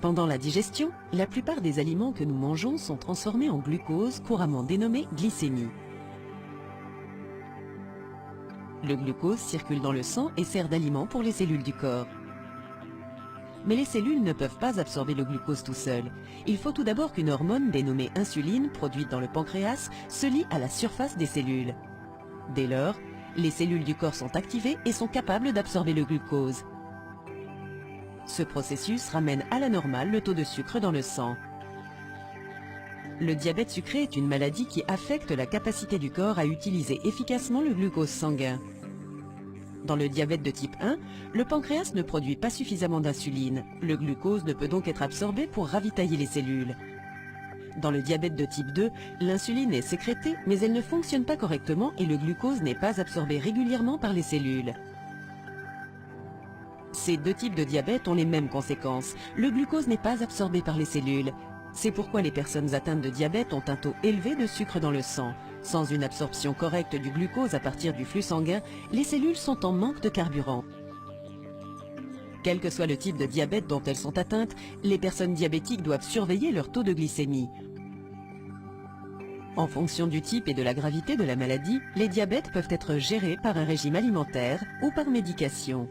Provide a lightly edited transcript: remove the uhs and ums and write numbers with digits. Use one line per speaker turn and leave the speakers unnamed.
Pendant la digestion, la plupart des aliments que nous mangeons sont transformés en glucose, couramment dénommé glycémie. Le glucose circule dans le sang et sert d'aliment pour les cellules du corps. Mais les cellules ne peuvent pas absorber le glucose tout seul. Il faut tout d'abord qu'une hormone dénommée insuline, produite dans le pancréas, se lie à la surface des cellules. Dès lors, les cellules du corps sont activées et sont capables d'absorber le glucose. Ce processus ramène à la normale le taux de sucre dans le sang. Le diabète sucré est une maladie qui affecte la capacité du corps à utiliser efficacement le glucose sanguin. Dans le diabète de type 1, le pancréas ne produit pas suffisamment d'insuline. Le glucose ne peut donc être absorbé pour ravitailler les cellules. Dans le diabète de type 2, l'insuline est sécrétée, mais elle ne fonctionne pas correctement et le glucose n'est pas absorbé régulièrement par les cellules. Ces deux types de diabète ont les mêmes conséquences. Le glucose n'est pas absorbé par les cellules. C'est pourquoi les personnes atteintes de diabète ont un taux élevé de sucre dans le sang. Sans une absorption correcte du glucose à partir du flux sanguin, les cellules sont en manque de carburant. Quel que soit le type de diabète dont elles sont atteintes, les personnes diabétiques doivent surveiller leur taux de glycémie. En fonction du type et de la gravité de la maladie, les diabètes peuvent être gérés par un régime alimentaire ou par médication.